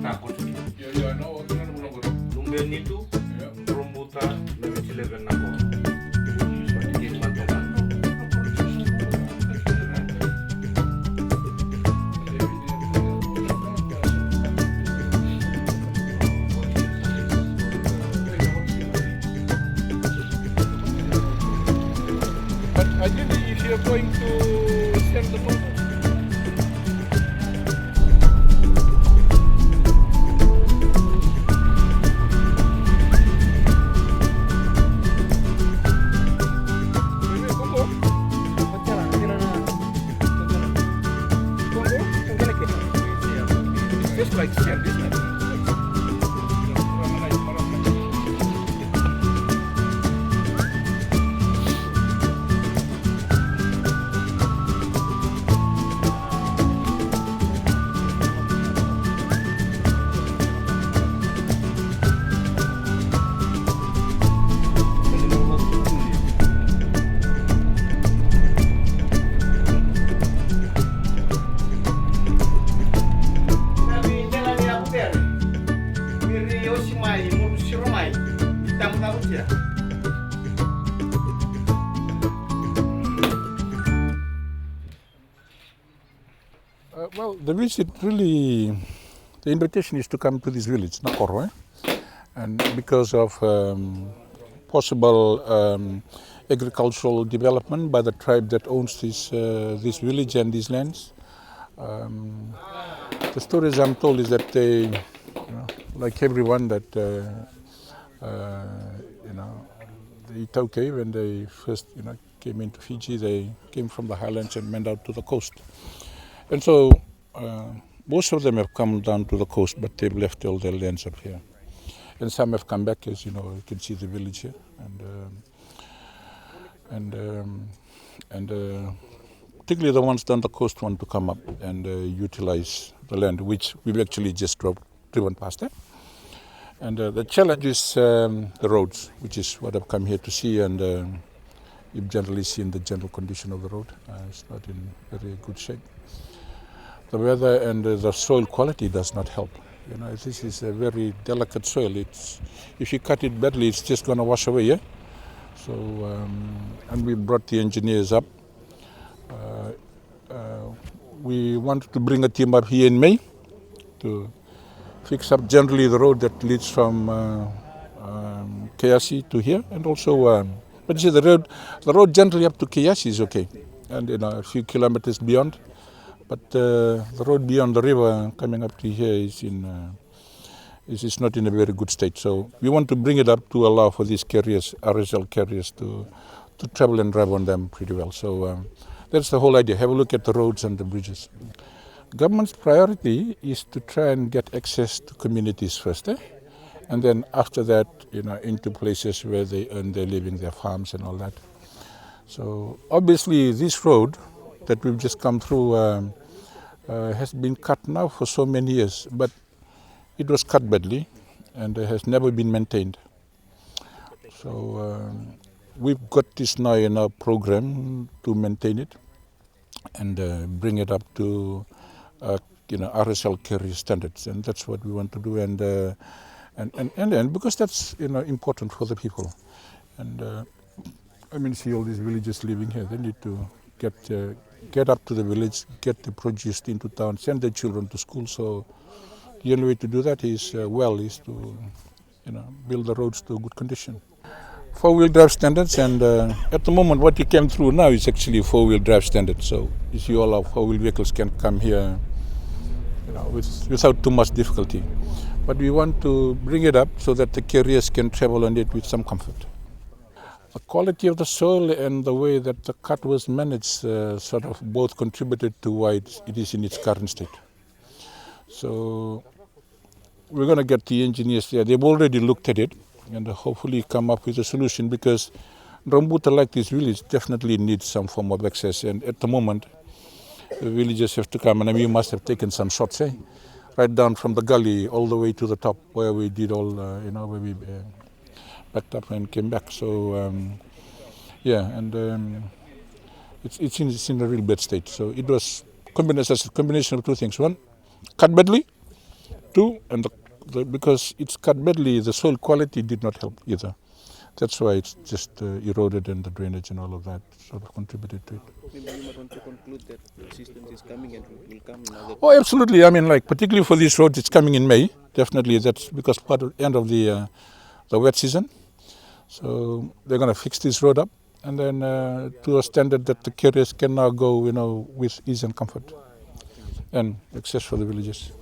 But ideally, if you're going to send the photos. It's just like sand, isn't it? Well, the visit really, the invitation is to come to this village, Nakoro, and because of possible agricultural development by the tribe that owns this village and these lands. The stories I'm told is that they, like everyone, that the Tauke, when they first came into Fiji, they came from the highlands and went out to the coast. And so most of them have come down to the coast, but they've left all their lands up here. And some have come back, as you can see the village here, and particularly the ones down the coast want to come up and utilize the land, which we've actually just driven past there. And the challenge is the roads, which is what I've come here to see, and you've generally seen the general condition of the road. It's not in very good shape. The weather and the soil quality does not help. This is a very delicate soil. If you cut it badly, it's just going to wash away. Yeah. So, and we brought the engineers up. We wanted to bring a team up here in May to fix up generally the road that leads from Kayasi to here, and also, but you see the road generally up to Kayasi is okay, and a few kilometers beyond. But the road beyond the river coming up to here is not in a very good state. So we want to bring it up to allow for these carriers, RSL carriers, to travel and drive on them pretty well. So that's the whole idea. Have a look at the roads and the bridges. Government's priority is to try and get access to communities first, and then after that, into places where they earn their living, their farms and all that. So obviously this road that we've just come through has been cut now for so many years, but it was cut badly and has never been maintained. So we've got this now in our program to maintain it and bring it up to RSL carrier standards, and that's what we want to do, and because that's important for the people. And see all these villagers living here. They need to get up to the village, get the produce into town, send their children to school. So the only way to do that is to build the roads to a good condition. Four-wheel drive standards, and at the moment what you came through now is actually four-wheel drive standards. So you see all our four-wheel vehicles can come here without too much difficulty. But we want to bring it up so that the carriers can travel on it with some comfort. The quality of the soil and the way that the cut was managed sort of both contributed to why it is in its current state. So we're going to get the engineers there. They've already looked at it and hopefully come up with a solution, because Rambuta, like this village, definitely needs some form of access. And at the moment, the villagers have to come, and you must have taken some shots, right down from the gully all the way to the top where we did all, where we backed up and came back. So it's in a real bad state. So it was a combination of two things. One, cut badly, too, and because it's cut badly, the soil quality did not help either. That's why it's just eroded, and the drainage and all of that sort of contributed to it. You might want to conclude that assistance is coming and will come now. Oh, absolutely. I mean, like, particularly for these roads, it's coming in May. Definitely, that's because part of the end of the wet season. So they're going to fix this road up, and then to a standard that the carriers can now go, with ease and comfort and access for the villages.